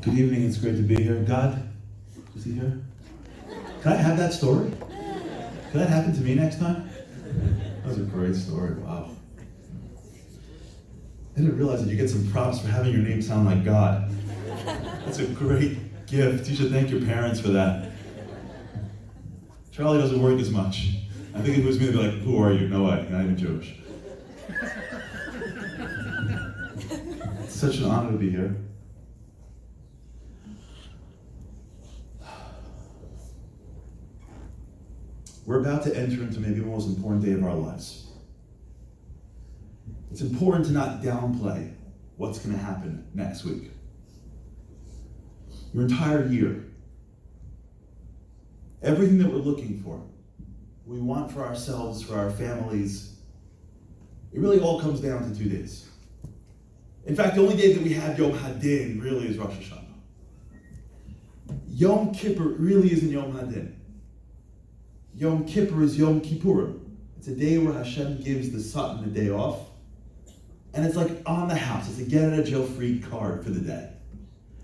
Good evening, it's great to be here. God, is he here? Can I have that story? Can that happen to me next time? That was a great story, wow. I didn't realize that you get some props for having your name sound like God. That's a great gift. You should thank your parents for that. Charlie doesn't work as much. I think if it was me, they'd be like, who are you? No way, you're not even Jewish. It's such an honor to be here. We're about to enter into maybe the most important day of our lives. It's important to not downplay what's going to happen next week. Your entire year, everything that we're looking for, we want for ourselves, for our families, it really all comes down to 2 days. In fact, the only day that we have Yom Hadin really is Rosh Hashanah. Yom Kippur really isn't Yom Hadin. Yom Kippur is Yom Kippurim. It's a day where Hashem gives the Satan a day off. And it's like on the house. It's a get out of jail free card for the day.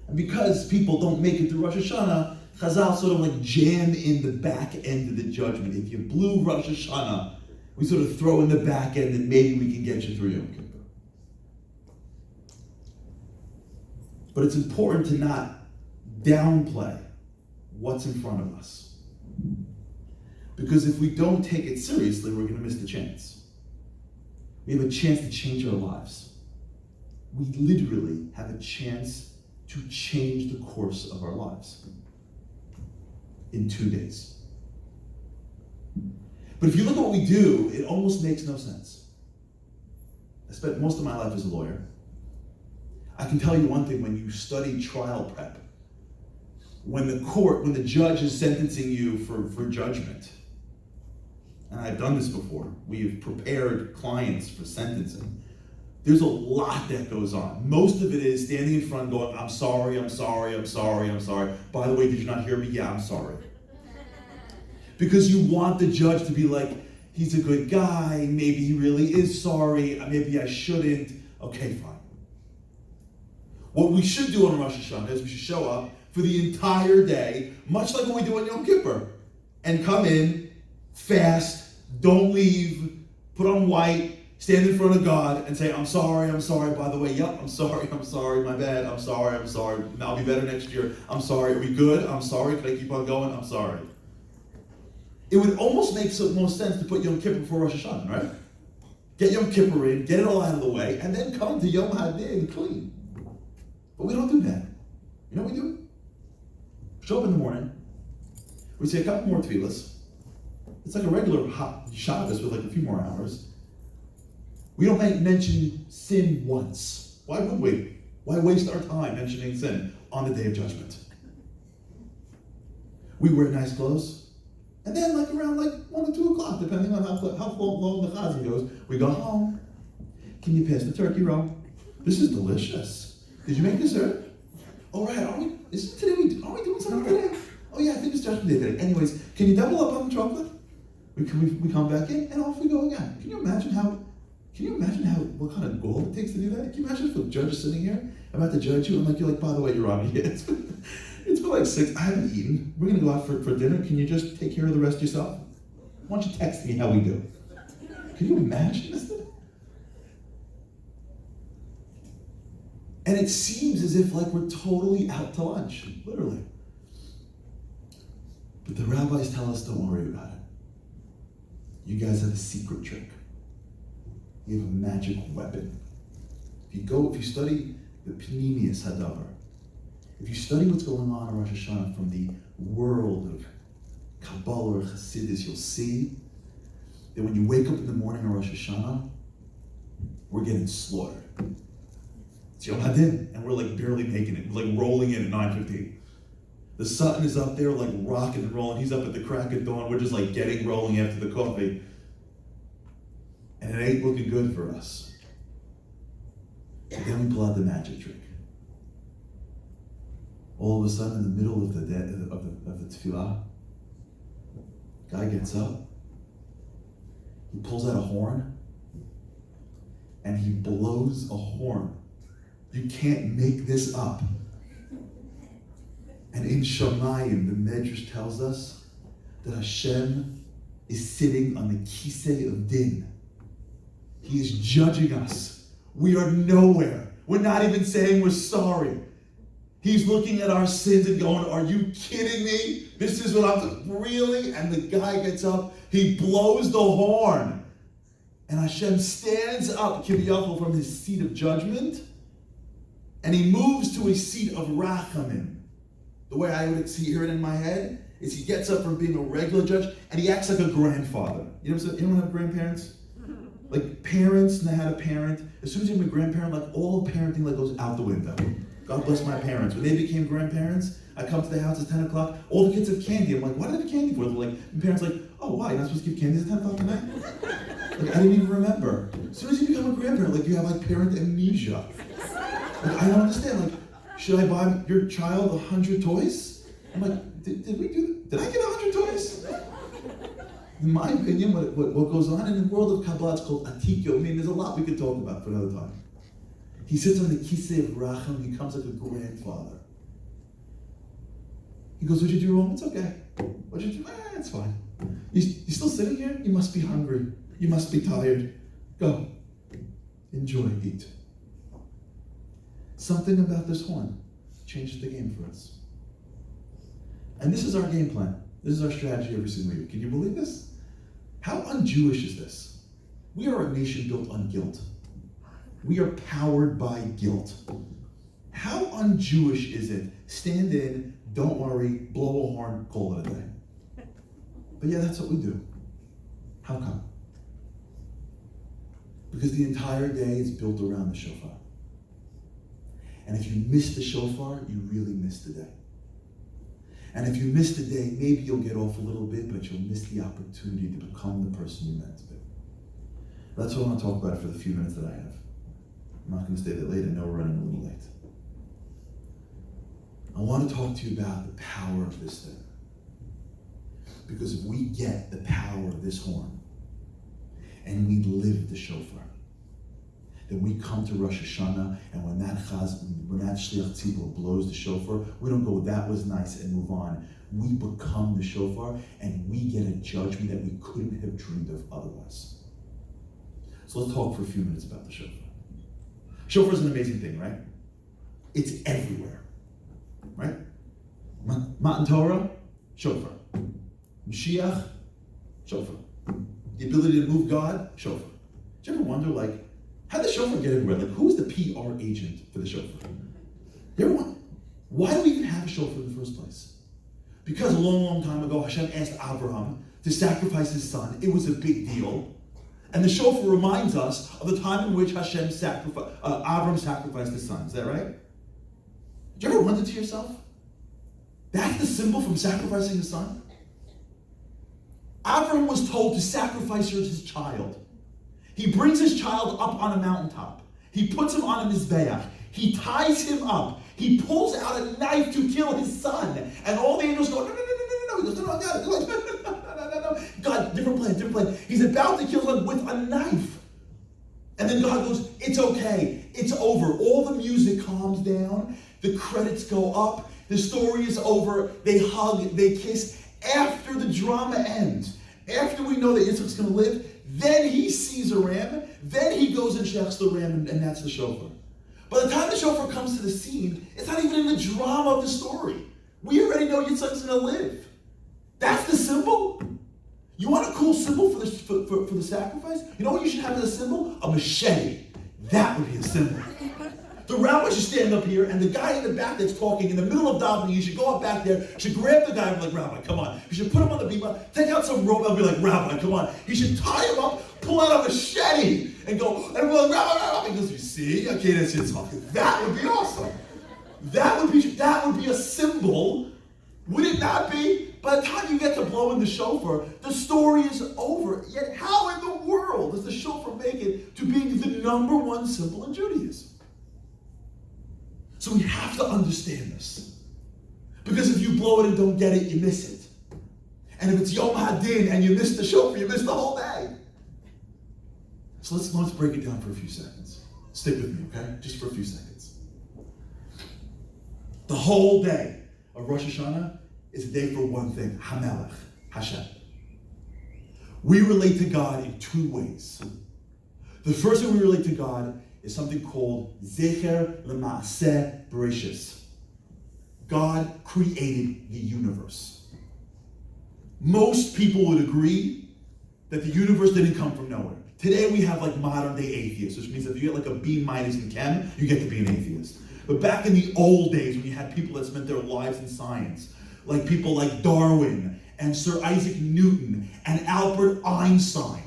And because people don't make it through Rosh Hashanah, Chazal sort of like jam in the back end of the judgment. If you blew Rosh Hashanah, we sort of throw in the back end and maybe we can get you through Yom Kippur. But it's important to not downplay what's in front of us. Because if we don't take it seriously, we're going to miss the chance. We have a chance to change our lives. We literally have a chance to change the course of our lives in 2 days. But if you look at what we do, it almost makes no sense. I spent most of my life as a lawyer. I can tell you one thing: when you study trial prep, when the judge is sentencing you for judgment, and I've done this before, we've prepared clients for sentencing, there's a lot that goes on. Most of it is standing in front going, I'm sorry, I'm sorry, I'm sorry, I'm sorry. By the way, did you not hear me? Yeah, I'm sorry. Because you want the judge to be like, he's a good guy, maybe he really is sorry, maybe I shouldn't. Okay, fine. What we should do on Rosh Hashanah is we should show up for the entire day, much like what we do on Yom Kippur, and come in, fast, don't leave, put on white, stand in front of God and say, I'm sorry, by the way, yep, I'm sorry, my bad, I'm sorry, I'll be better next year, I'm sorry, are we good? I'm sorry, can I keep on going? I'm sorry. It would almost make some most sense to put Yom Kippur before Rosh Hashanah, right? Get Yom Kippur in, get it all out of the way, and then come to Yom Hadin clean. But we don't do that. You know what we do? Show up in the morning, we say a couple more tefillas. It's like a regular Shabbos with like a few more hours. We don't mention sin once. Why would we? Why waste our time mentioning sin on the day of judgment? We wear nice clothes, and then like around 1 or 2 o'clock, depending on how long the chazan goes, we go home. Can you pass the turkey roll? This is delicious. Did you make dessert? All right, aren't we doing something today? Oh yeah, I think it's judgment day today. Anyways, can you double up on the chocolate? We come back in and off we go again. Can you imagine what kind of goal it takes to do that? Can you imagine if the judge is sitting here about to judge you and you're like, by the way, Your Honor, it's been like 6, I haven't eaten. We're gonna go out for dinner. Can you just take care of the rest yourself? Why don't you text me how we do? Can you imagine this? And it seems as if we're totally out to lunch, literally. But the rabbis tell us, don't worry about it. You guys have a secret trick. You have a magic weapon. If you study the Pnimius Hadavar, if you study what's going on in Rosh Hashanah from the world of Kabbalah or Hasidus, you'll see that when you wake up in the morning on Rosh Hashanah, we're getting slaughtered. It's Yom Hadin, and we're barely making it. We're rolling in at 9:15. The Satan is up there rocking and rolling. He's up at the crack of dawn. We're just getting rolling after the coffee. And it ain't looking good for us. And then we pull out the magic trick. All of a sudden, in the middle of the tefillah, guy gets up. He pulls out a horn, and he blows a horn. You can't make this up. And in Shamayim, the Medrash tells us that Hashem is sitting on the Kisei of Din. He is judging us. We are nowhere. We're not even saying we're sorry. He's looking at our sins and going, are you kidding me? This is what I'm doing. Really? And the guy gets up, he blows the horn. And Hashem stands up, Kiviyachol, from his seat of judgment, and he moves to a seat of Rachamim. The way I would hear it in my head is he gets up from being a regular judge, and he acts like a grandfather. You know what I'm saying? Anyone have grandparents? Like parents know how to parent. As soon as you're a grandparent, like all parenting like goes out the window. God bless my parents. When they became grandparents, I come to the house at 10 o'clock, all the kids have candy. I'm like, why do they have candy for? They're like, my parents are like, oh, why? You're not supposed to give candy at 10 o'clock at night? Like, I didn't even remember. As soon as you become a grandparent, like you have like parent amnesia. Like, I don't understand. Like, should I buy your child 100 toys? I'm like, did we do that? Did I get 100 toys? In my opinion, what goes on in the world of Kabbalah is called atikyo. I mean, there's a lot we could talk about for another time. He sits on the kisei of Racham. He becomes like a grandfather. He goes, what'd you do wrong? It's okay. What'd you do? It's fine. You still sitting here? You must be hungry. You must be tired. Go. Enjoy, eat. Something about this horn changes the game for us. And this is our game plan. This is our strategy every single year. Can you believe this? How un-Jewish is this? We are a nation built on guilt. We are powered by guilt. How un-Jewish is it? Stand in, don't worry, blow a horn, call it a day. But yeah, that's what we do. How come? Because the entire day is built around the shofar. And if you miss the shofar, you really miss the day. And if you miss the day, maybe you'll get off a little bit, but you'll miss the opportunity to become the person you meant to be. That's what I want to talk about for the few minutes that I have. I'm not going to stay that late. I know we're running a little late. I want to talk to you about the power of this thing. Because if we get the power of this horn, and we live the shofar, then we come to Rosh Hashanah, and when that Shliach Tzibur blows the shofar, we don't go, that was nice, and move on. We become the shofar, and we get a judgment that we couldn't have dreamed of otherwise. So let's talk for a few minutes about the shofar. Shofar is an amazing thing, right? It's everywhere, right? Matan Torah, shofar. Mashiach, shofar. The ability to move God, shofar. Did you ever wonder, like, how did the shofar get everywhere? Like, who's the PR agent for the shofar? You ever wonder, why do we even have a shofar in the first place? Because a long, long time ago, Hashem asked Abraham to sacrifice his son. It was a big deal. And the shofar reminds us of the time in which Hashem Abraham sacrificed his son. Is that right? Did you ever wonder to yourself, that's the symbol from sacrificing his son? Abraham was told to sacrifice his child. He brings his child up on a mountaintop. He puts him on a mizbeach. He ties him up. He pulls out a knife to kill his son. And all the angels go, no. He goes, no, God, God, different plan. He's about to kill him with a knife. And then God goes, it's okay. It's over. All the music calms down. The credits go up. The story is over. They hug. They kiss. After the drama ends, after we know that Yitzchak's going to live, then he sees a ram, then he goes and shechs the ram, and that's the shofar. By the time the shofar comes to the scene, it's not even in the drama of the story. We already know Yitzchak's going to live. That's the symbol? You want a cool symbol for the sacrifice? You know what you should have as a symbol? A machete. That would be a symbol. The rabbi should stand up here, and the guy in the back that's talking in the middle of davening, you should go up back there, should grab the guy and be like, Rabbi, come on. You should put him on the bima, take out some rope, and be like, Rabbi, come on. You should tie him up, pull out a machete, and go, and be like, Rabbi. He goes, you see? Okay, that's it. That would be awesome. That would be a symbol. Would it not be? By the time you get to blowing the shofar, the story is over. Yet how in the world does the shofar make it to being the number one symbol in Judaism? So we have to understand this. Because if you blow it and don't get it, you miss it. And if it's Yom Hadin and you miss the shofar, you miss the whole day. So let's break it down for a few seconds. Stick with me, okay? Just for a few seconds. The whole day, of Rosh Hashanah is a day for one thing, HaMelech, Hashem. We relate to God in two ways. The first way we relate to God is something called Zecher L'Maaseh Bereshis. God created the universe. Most people would agree that the universe didn't come from nowhere. Today we have like modern day atheists, which means if you get like a B- in chem, you get to be an atheist. But back in the old days when you had people that spent their lives in science, like people like Darwin and Sir Isaac Newton and Albert Einstein,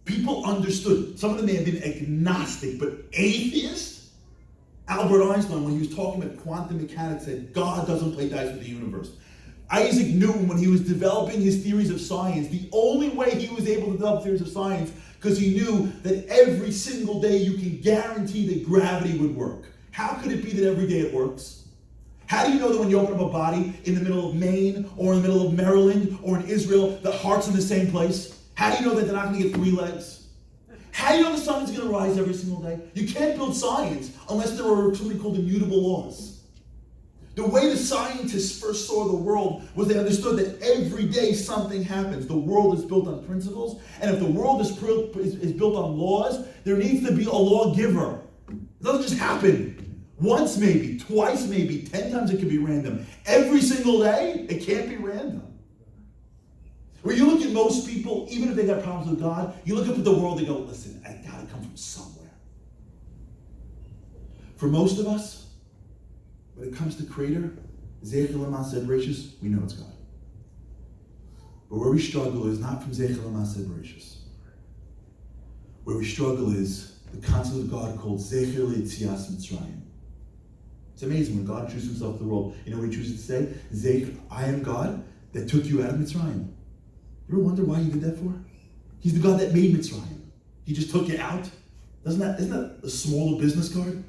people understood. Some of them may have been agnostic, but atheist? Albert Einstein, when he was talking about quantum mechanics, said God doesn't play dice with the universe. Isaac Newton, when he was developing his theories of science, the only way he was able to develop theories of science, because he knew that every single day you can guarantee that gravity would work. How could it be that every day it works? How do you know that when you open up a body in the middle of Maine or in the middle of Maryland or in Israel, the heart's in the same place? How do you know that they're not going to get 3 legs? How do you know the sun is going to rise every single day? You can't build science unless there are something called immutable laws. The way the scientists first saw the world was they understood that every day something happens. The world is built on principles, and if the world is built on laws, there needs to be a lawgiver. It doesn't just happen. Once maybe, twice maybe, 10 times it can be random. Every single day, it can't be random. When you look at most people, even if they got problems with God, you look up at the world and go, listen, I gotta come from somewhere. For most of us, when it comes to Creator, Zecher L'Maaseh Bereshis, we know it's God. But where we struggle is not from Zecher L'Maaseh Bereshis. Where we struggle is the concept of God called Zecher L'Yetzias Mitzrayim. It's amazing when God introduces himself to the world. You know what he chooses to say? Zecher, I am God that took you out of Mitzrayim. You ever wonder why he did that for? He's the God that made Mitzrayim. He just took you out. Isn't that a smaller business card?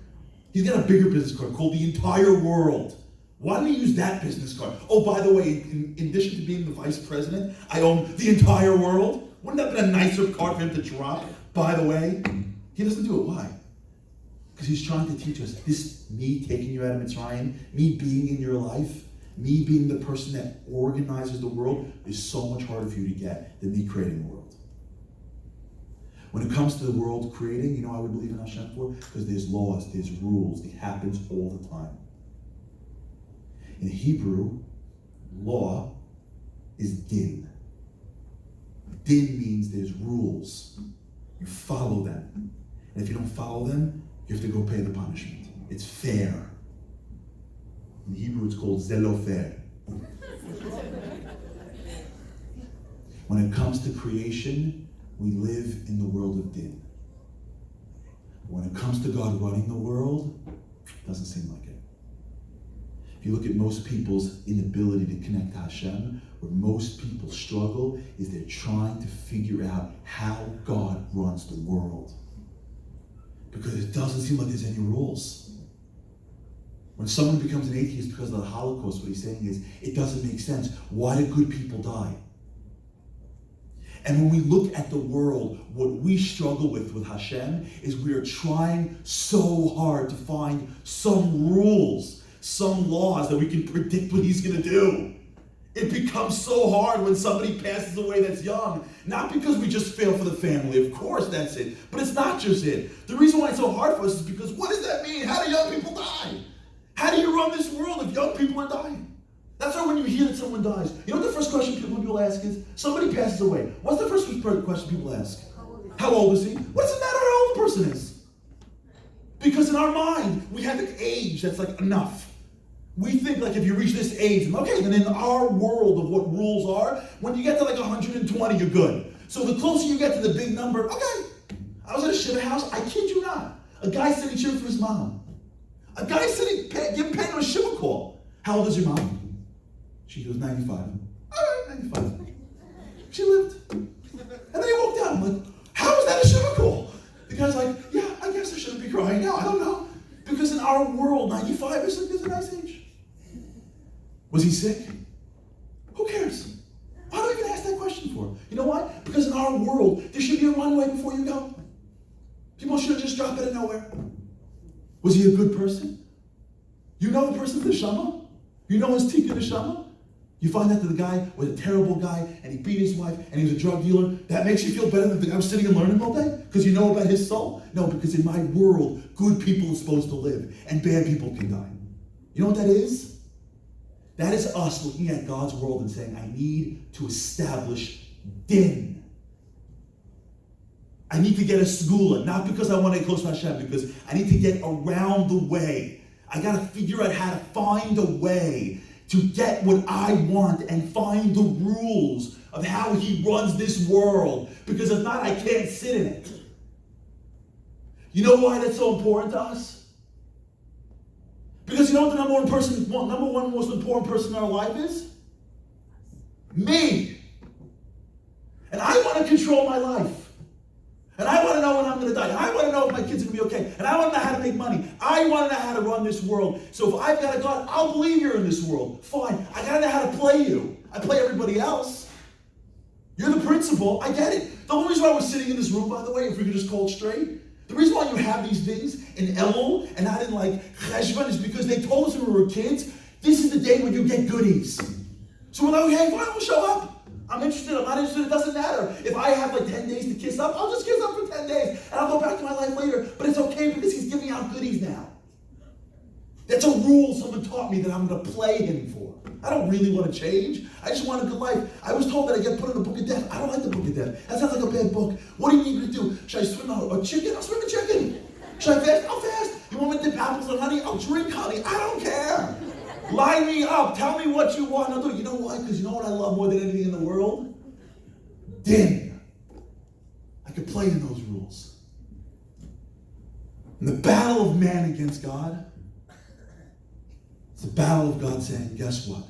He's got a bigger business card called the entire world. Why don't we use that business card? Oh, by the way, in addition to being the vice president, I own the entire world. Wouldn't that have been a nicer card for him to drop? By the way, he doesn't do it. Why? Because he's trying to teach us this, me taking you out of Mitzrayim, me being in your life, me being the person that organizes the world is so much harder for you to get than me creating the world. When it comes to the world creating, you know why we believe in Hashem for? Because there's laws, there's rules. It happens all the time. In Hebrew, law is din. Din means there's rules. You follow them. And if you don't follow them, you have to go pay the punishment. It's fair. In Hebrew, it's called zelofer. When it comes to creation, we live in the world of din. When it comes to God running the world, it doesn't seem like it. If you look at most people's inability to connect to Hashem, where most people struggle is they're trying to figure out how God runs the world. Because it doesn't seem like there's any rules. When someone becomes an atheist because of the Holocaust, what he's saying is, it doesn't make sense. Why did good people die? And when we look at the world, what we struggle with Hashem is we are trying so hard to find some rules, some laws that we can predict what he's going to do. It becomes so hard when somebody passes away that's young. Not because we just fail for the family. Of course that's it. But it's not just it. The reason why it's so hard for us is because what does that mean? How do young people die? How do you run this world if young people are dying? That's why when you hear that someone dies, you know what the first question people ask is? Somebody passes away. What's the first question people ask? How old is he? What does it matter how old the person is? Because in our mind, we have an age that's like enough. We think like if you reach this age, okay, then in our world of what rules are, when you get to like 120, you're good. So the closer you get to the big number, okay. I was at a shiva house, I kid you not. A guy sitting cheering for his mom. A guy sitting, paying him a shiva call. How old is your mom? She goes, 95. All right, 95. She lived. And then he walked out. I'm like, how is that a shiva call? The guy's like, yeah, I guess I shouldn't be crying now. I don't know. Because in our world, 95 is a nice age. Was he sick? Who cares? Why do I even ask that question for? You know why? Because in our world, there should be a runway before you go. People shouldn't just drop out of nowhere. Was he a good person? You know the person's neshama? You know his tikka neshama? You find out that the guy was a terrible guy and he beat his wife and he was a drug dealer. That makes you feel better than the guy was sitting and learning all day? Because you know about his soul? No, because in my world, good people are supposed to live and bad people can die. You know what that is? That is us looking at God's world and saying, I need to establish din. I need to get a segula, not because I want to get close to Hashem, because I need to get around the way. I got to figure out how to find a way to get what I want and find the rules of how he runs this world. Because if not, I can't sit in it. You know why that's so important to us? Because you know what the number one most important person in our life is? Me. And I want to control my life. And I want to know when I'm going to die. And I want to know if my kids are going to be okay. And I want to know how to make money. I want to know how to run this world. So if I've got a God, I'll believe you're in this world. Fine. I got to know how to play you. I play everybody else. You're the principal. I get it. The only reason why we're sitting in this room, by the way, if we could just call it straight, the reason why you have these things in Elul and not in like HASHEM is because they told us when we were kids, this is the day when you get goodies. So we're like, hey, fine, we'll show up. I'm interested, I'm not interested, it doesn't matter. If I have like 10 days to kiss up, I'll just kiss up for 10 days. And I'll go back to my life later. But it's okay because he's giving out goodies now. That's a rule someone taught me that I'm going to play him for. I don't really want to change. I just want a good life. I was told that I get put in the book of death. I don't like the book of death. That sounds like a bad book. What do you need me to do? Should I swim a chicken? I'll swim a chicken. Should I fast? I'll fast. You want me to dip apples in honey? I'll drink honey. I don't care. Line me up. Tell me what you want. I'll do it. You know why? Because you know what I love more than anything in the world? Din. I could play in those rules. In the battle of man against God, it's the battle of God saying, guess what?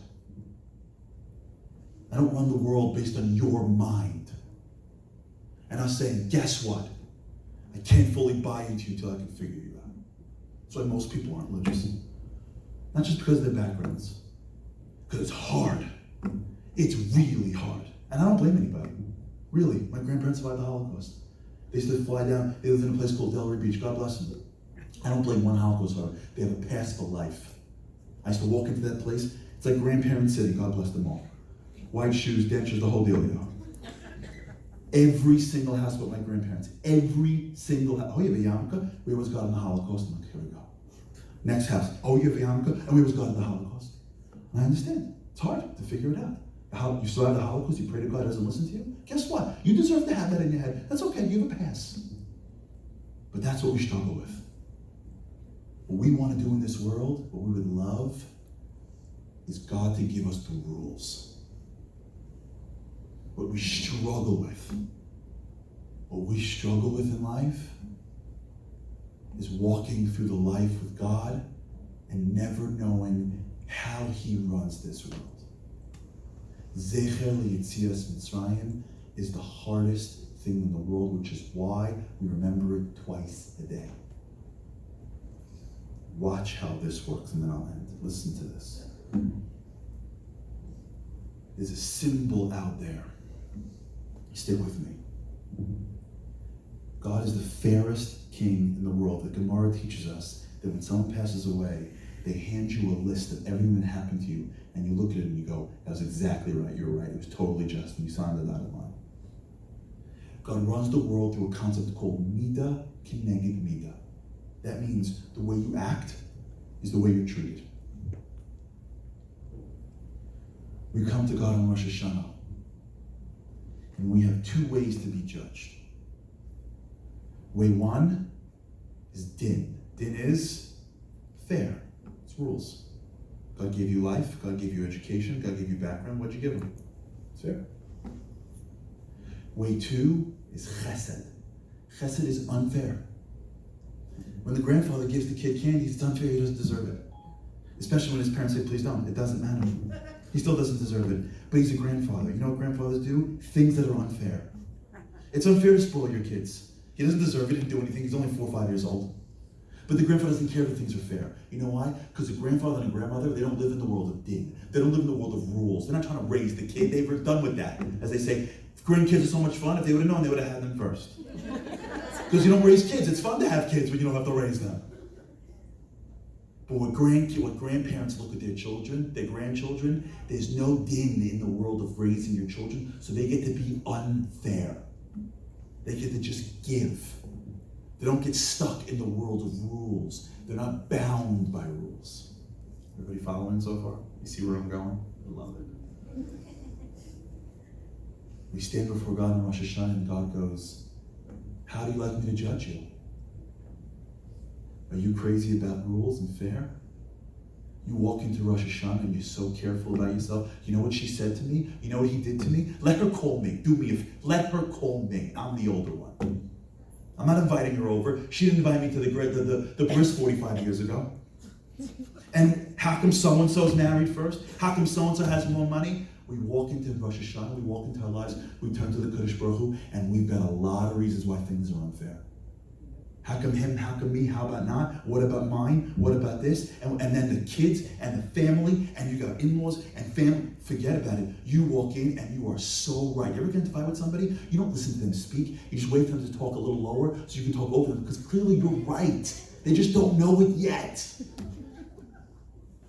I don't run the world based on your mind. And I'm saying, guess what? I can't fully buy into you until I can figure you out. That's why most people aren't religious. Not just because of their backgrounds. Because it's hard. It's really hard. And I don't blame anybody. Really. My grandparents survived the Holocaust. They used to fly down. They lived in a place called Harary Beach. God bless them. I don't blame one Holocaust survivor. They have a pass for life. I used to walk into that place. It's like Grandparent City. God bless them all. White shoes, dentures, the whole deal, you know. Every single house with my grandparents. Every single house. Oh, you have a yarmulke? Where was God in the Holocaust? I'm like, here we go. Next house. Oh, you have a yarmulke? And where was God in the Holocaust? And I understand. It's hard to figure it out. You still have the Holocaust, you pray to God doesn't listen to you? Guess what? You deserve to have that in your head. That's okay, you have a pass. But that's what we struggle with. What we want to do in this world, what we would love, is God to give us the rules. What we struggle with in life, is walking through the life with God and never knowing how he runs this world. Zecher Yetzias Mitzrayim is the hardest thing in the world, which is why we remember it twice a day. Watch how this works, and then I'll end. Listen to this. There's a symbol out there. Stick with me. God is the fairest king in the world. The Gemara teaches us that when someone passes away, they hand you a list of everything that happened to you, and you look at it and you go, that was exactly right, you're right, it was totally just, and you sign the dotted line. God runs the world through a concept called Midah Kineged Midah. That means the way you act is the way you're treated. We come to God on Rosh Hashanah, and we have two ways to be judged. Way one is din. Din is fair. It's rules. God gave you life, God gave you education, God gave you background, what'd you give him? It's fair. Way two is chesed. Chesed is unfair. When the grandfather gives the kid candy, it's unfair, he doesn't deserve it. Especially when his parents say, please don't. It doesn't matter. He still doesn't deserve it. But he's a grandfather. You know what grandfathers do? Things that are unfair. It's unfair to spoil your kids. He doesn't deserve it, he didn't do anything, he's only 4 or 5 years old. But the grandfather doesn't care that things are fair. You know why? Because the grandfather and the grandmother, they don't live in the world of din. They don't live in the world of rules. They're not trying to raise the kid. They were done with that. As they say, grandkids are so much fun. If they would have known, they would have had them first. Because you don't raise kids. It's fun to have kids when you don't have to raise them. But what grandparents look at their children, their grandchildren, there's no din in the world of raising your children, so they get to be unfair. They get to just give. They don't get stuck in the world of rules. They're not bound by rules. Everybody following so far? You see where I'm going? I love it. We stand before God in Rosh Hashanah and God goes, how do you like me to judge you? Are you crazy about rules and fair? You walk into Rosh Hashanah and you're so careful about yourself. You know what she said to me? You know what he did to me? Let her call me. Let her call me. I'm the older one. I'm not inviting her over. She didn't invite me to the bris 45 years ago. And how come so-and-so's married first? How come so-and-so has more money? We walk into Rosh Hashanah, we walk into our lives, we turn to the Kadosh Baruch Hu, and we've got a lot of reasons why things are unfair. How come him? How come me? How about not? What about mine? What about this? And then the kids and the family, and you got in-laws and family. Forget about it. You walk in and you are so right. You ever get into a fight with somebody? You don't listen to them speak. You just wait for them to talk a little lower so you can talk over them, because clearly you're right. They just don't know it yet.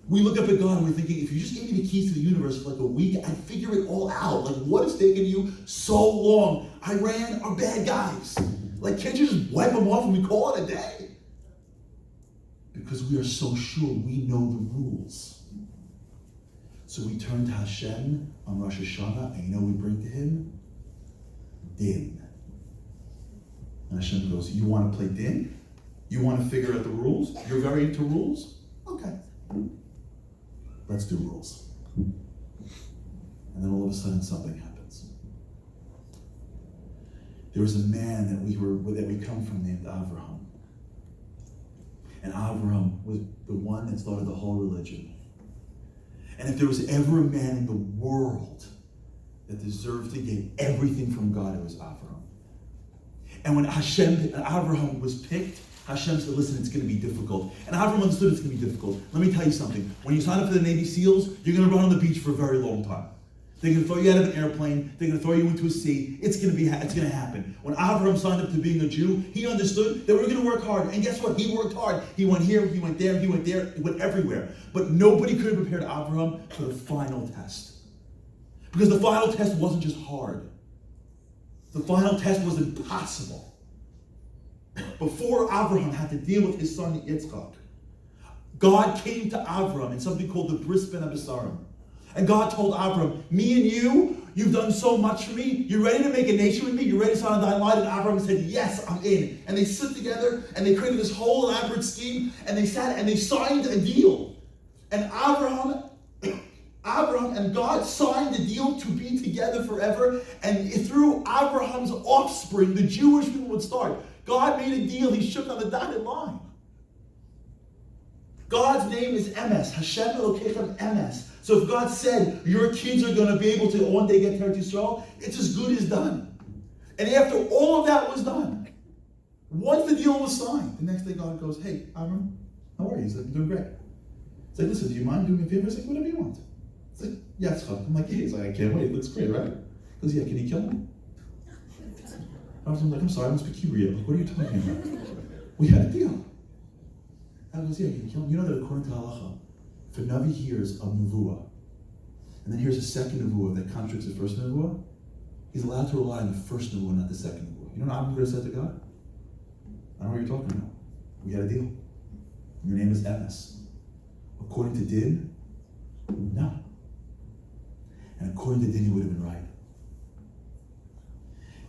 We look up at God and we're thinking, if you just gave me the keys to the universe for like a week, I'd figure it all out. Like, what is taking you so long? Iran are bad guys. Like, can't you just wipe them off and we call it a day? Because we are so sure we know the rules. So we turn to Hashem on Rosh Hashanah, and you know what we bring to him? Din. And Hashem goes, you want to play din? You want to figure out the rules? You're very into rules? Okay. Let's do rules. And then all of a sudden something happens. There was a man that we come from named Avraham. And Avraham was the one that started the whole religion. And if there was ever a man in the world that deserved to get everything from God, it was Avraham. And when Avraham was picked, Hashem said, listen, it's going to be difficult. And Avraham understood it's going to be difficult. Let me tell you something. When you sign up for the Navy SEALs, you're going to run on the beach for a very long time. They're going to throw you out of an airplane. They're going to throw you into a sea. It's going to happen. When Avraham signed up to being a Jew, he understood that we're going to work hard. And guess what? He worked hard. He went here, he went there, he went everywhere. But nobody could have prepared Avraham for the final test. Because the final test wasn't just hard. The final test was impossible. Before Avraham had to deal with his son Yitzchak, God came to Avraham in something called the Bris Ben Abisarim. And God told Avraham, me and you've done so much for me. You ready to make a nation with me? You ready to sign on the dotted line? And Avraham said, yes, I'm in. And they stood together and they created this whole elaborate scheme, and they sat and they signed a deal. And Avraham and God signed the deal to be together forever. And through Abraham's offspring, the Jewish people would start. God made a deal. He shook on the dotted line. God's name is Emes. Hashem Elokechem Emes. So if God said, your kids are going to be able to one day get to Eretz Yisrael, it's as good as done. And after all of that was done, once the deal was signed, the next day God goes, hey, Avram, how are you? He's like, I'm doing great. It's like, listen, do you mind doing me a favor? He's like, whatever you want. It's like, yeah, it's fun. I'm like, yeah. He's like, I can't wait. It looks great, right? He goes, yeah, can you kill me? I was like, I'm sorry, I don't speak Hebrew yet. Like, what are you talking about? We had a deal. I goes, yeah, you can kill him. You know that according to halacha, if a Navi hears a nevuah, and then hears a second nevuah that contradicts the first nevuah, he's allowed to rely on the first nevuah, not the second nevuah. You know what Abraham said to God? I don't know what you're talking about. We had a deal. Your name is Emes. According to Din, no. And according to Din, he would have been right.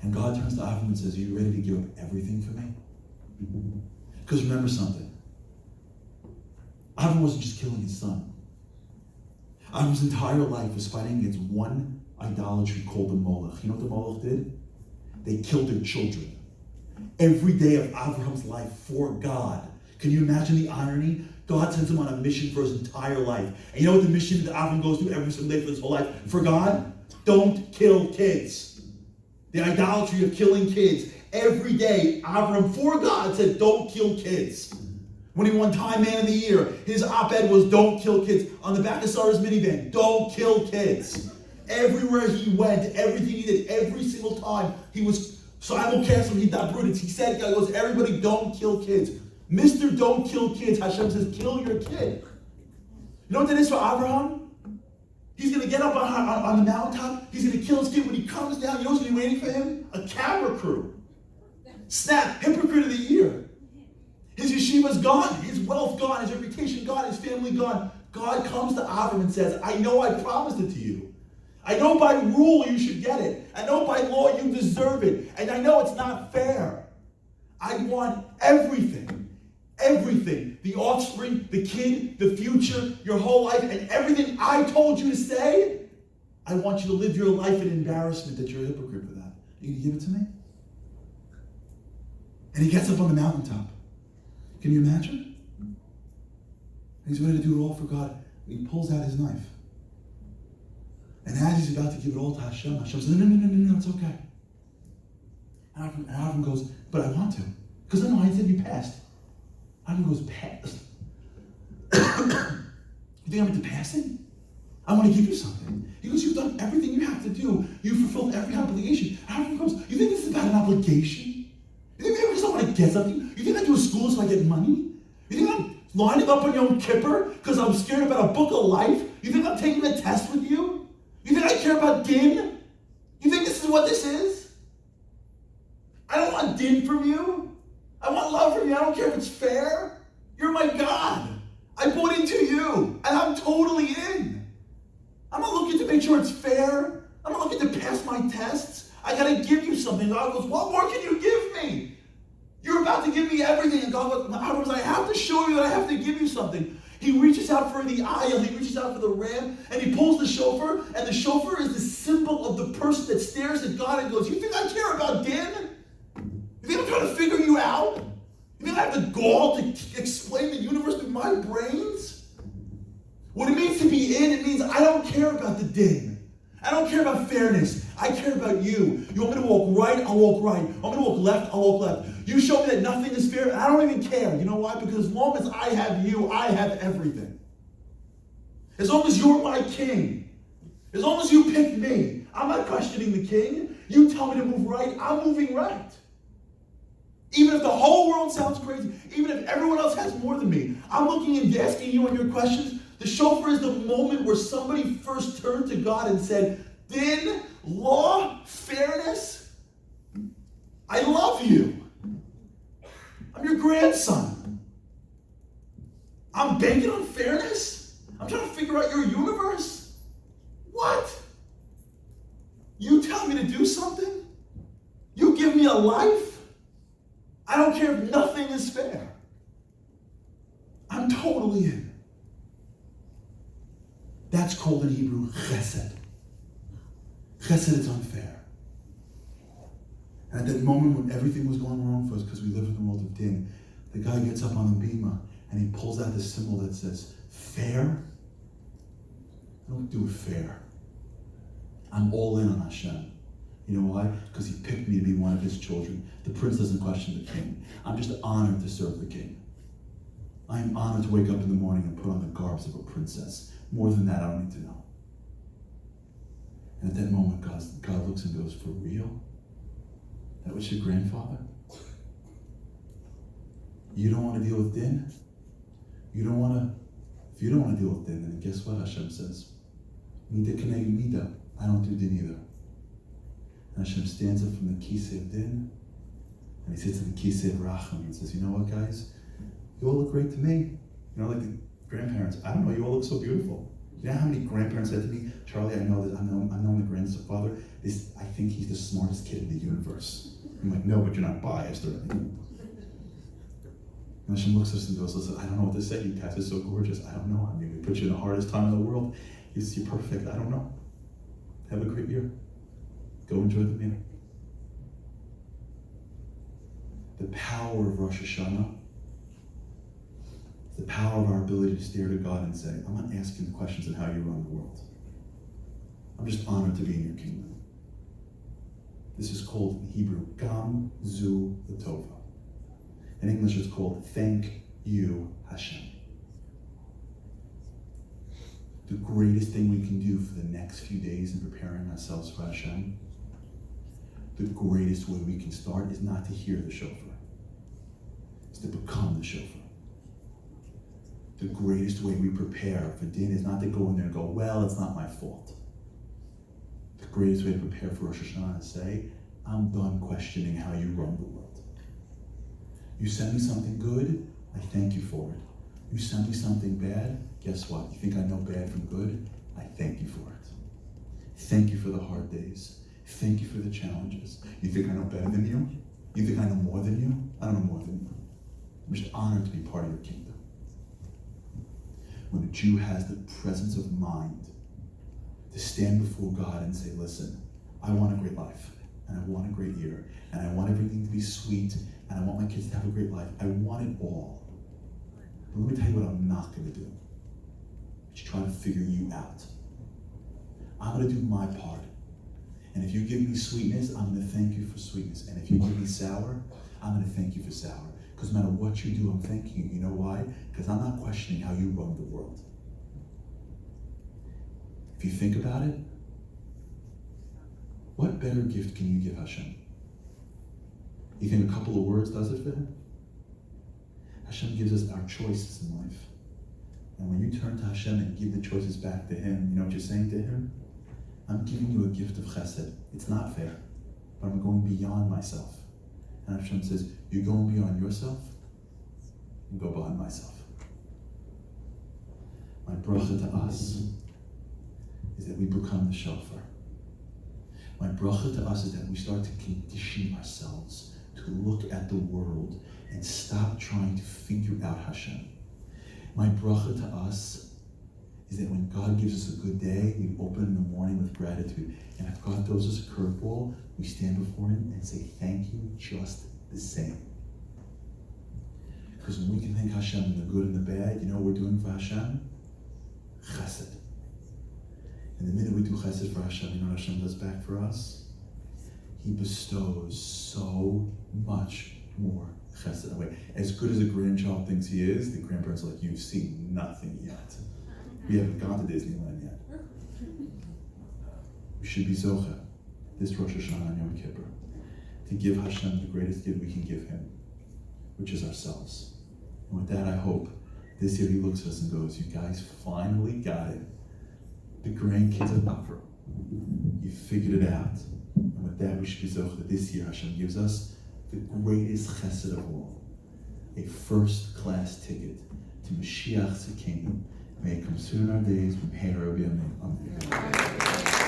And God turns to Avram and says, are you ready to give up everything for me? Because remember something. Avram wasn't just killing his son. Avram's entire life was fighting against one idolatry called the Molech. You know what the Molech did? They killed their children. Every day of Avram's life for God. Can you imagine the irony? God sends him on a mission for his entire life. And you know what the mission that Avram goes through every single day for his whole life? For God? Don't kill kids. The idolatry of killing kids. Every day, Avram, for God, said, don't kill kids. When he won Time Man of the Year, his op-ed was, don't kill kids. On the back of Sarah's minivan, don't kill kids. Everywhere he went, everything he did, every single time, he was simulcast from Hidabroot. He said, God goes, everybody don't kill kids. Mr. Don't kill kids. Hashem says, kill your kid. You know what that is for Abraham? He's going to get up on the mountaintop. He's going to kill his kid. When he comes down, you know what's going to be waiting for him? A camera crew. Snap, hypocrite of the year. His yeshiva's gone. His wealth gone. His reputation gone. His family gone. God comes to Abraham and says, I know I promised it to you. I know by rule you should get it. I know by law you deserve it. And I know it's not fair. I want everything. Everything. The offspring, the kid, the future, your whole life, and everything I told you to say. I want you to live your life in embarrassment that you're a hypocrite for that. Are you going to give it to me? And he gets up on the mountaintop. Can you imagine? And he's ready to do it all for God. And he pulls out his knife. And as he's about to give it all to Hashem, Hashem says, no, it's okay. And Avram goes, but I want to. Because no, I said you passed. Avram goes, pass? You think I'm into passing? I want to give you something. He goes, you've done everything you have to do. You've fulfilled every obligation. Avram goes, you think this is about an obligation? You think maybe because I want to get something? You think I do a school so I get money? You think I'm lining up on Yom Kippur because I'm scared about a book of life? You think I'm taking a test with you? You think I care about din? You think this is what this is? I don't want din from you. I want love from you. I don't care if it's fair. You're my God. I bought into you, and I'm totally in. I'm not looking to make sure it's fair. I'm not looking to pass my tests. I got to give you something. God goes, what more can you give me? You're about to give me everything. And God goes, I have to show you that I have to give you something. He reaches out for the ayil, he reaches out for the ram, and he pulls the shofar, and the shofar is the symbol of the person that stares at God and goes, you think I care about din? You think I'm trying to figure you out? You think I have the gall to explain the universe with my brains? What it means to be in, it means I don't care about the din. I don't care about fairness. I care about you. You want me to walk right? I'll walk right. I want me to walk left? I'll walk left. You show me that nothing is fair, and I don't even care. You know why? Because as long as I have you, I have everything. As long as you're my king, as long as you pick me, I'm not questioning the king. You tell me to move right, I'm moving right. Even if the whole world sounds crazy, even if everyone else has more than me, I'm looking and asking you on your questions. The shofar is the moment where somebody first turned to God and said, din, law, fairness, I love you. I'm your grandson. I'm banking on fairness? I'm trying to figure out your universe? What? You tell me to do something? You give me a life? I don't care if nothing is fair. I'm totally in. That's called in Hebrew chesed. Chesed is unfair. And at that moment when everything was going wrong for us because we live in the world of din, the guy gets up on the bima and he pulls out this symbol that says, fair? I don't do it fair. I'm all in on Hashem. You know why? Because he picked me to be one of his children. The prince doesn't question the king. I'm just honored to serve the king. I am honored to wake up in the morning and put on the garbs of a princess. More than that, I don't need to know. And at that moment, God looks and goes, for real? That was your grandfather? You don't want to deal with din? If you don't want to deal with din, then guess what Hashem says? Mida keneged mida. I don't do din either. And Hashem stands up from the kisei of din, and he sits in the kisei of racham and says, you know what, guys? You all look great to me. You know, like the grandparents. I don't know, you all look so beautiful. You know how many grandparents said to me, Charlie, I know that I'm knowing the grandfather. I think he's the smartest kid in the universe. I'm like, no, but you're not biased or anything. And Hashem looks at us and goes, listen, I don't know what to say. You guys are so gorgeous. I don't know. I mean, we put you in the hardest time in the world. You're perfect. I don't know. Have a great year. Go enjoy the meal. The power of Rosh Hashanah, the power of our ability to stare to God and say, I'm not asking the questions on how you run the world. I'm just honored to be in your kingdom. This is called in Hebrew, Gam Zu L'Tova. In English, it's called Thank You, Hashem. The greatest thing we can do for the next few days in preparing ourselves for Hashem, the greatest way we can start is not to hear the shofar. It's to become the shofar. The greatest way we prepare for din is not to go in there and go, well, it's not my fault. The greatest way to prepare for Rosh Hashanah is to say, I'm done questioning how you run the world. You send me something good, I thank you for it. You send me something bad, guess what? You think I know bad from good? I thank you for it. Thank you for the hard days. Thank you for the challenges. You think I know better than you? You think I know more than you? I don't know more than you. I'm just honored to be part of your kingdom. When a Jew has the presence of mind to stand before God and say, listen, I want a great life, and I want a great year, and I want everything to be sweet, and I want my kids to have a great life. I want it all. But let me tell you what I'm not going to do. Just try to figure you out. I'm going to do my part. And if you give me sweetness, I'm going to thank you for sweetness. And if you give me sour, I'm going to thank you for sour. Because no matter what you do, I'm thanking you. You know why? Because I'm not questioning how you run the world. If you think about it, what better gift can you give Hashem? You think a couple of words does it for him? Hashem gives us our choices in life. And when you turn to Hashem and give the choices back to him, you know what you're saying to him? I'm giving you a gift of chesed. It's not fair, but I'm going beyond myself. And Hashem says, you're going beyond yourself, and go beyond myself. My bracha to us is that we become the shofar. My bracha to us is that we start to condition ourselves to look at the world and stop trying to figure out Hashem. My bracha to us is that when God gives us a good day, we open in the morning with gratitude. And if God throws us a curveball, we stand before him and say, thank you just the same. Because when we can thank Hashem in the good and the bad, you know what we're doing for Hashem? Chesed. And the minute we do chesed for Hashem, you know what Hashem does back for us? He bestows so much more chesed away. As good as a grandchild thinks he is, the grandparents are like, you've seen nothing yet. We haven't gone to Disneyland yet. We should be zocha this Rosh Hashanah and Yom Kippur to give Hashem the greatest gift we can give him, which is ourselves. And with that, I hope this year he looks at us and goes, you guys finally got it. The grandkids are tougher. You figured it out. And with that, we should be zocha that this year Hashem gives us the greatest chesed of all, a first-class ticket to Mashiach's kingdom. May it come soon in our days from Harary. Amen.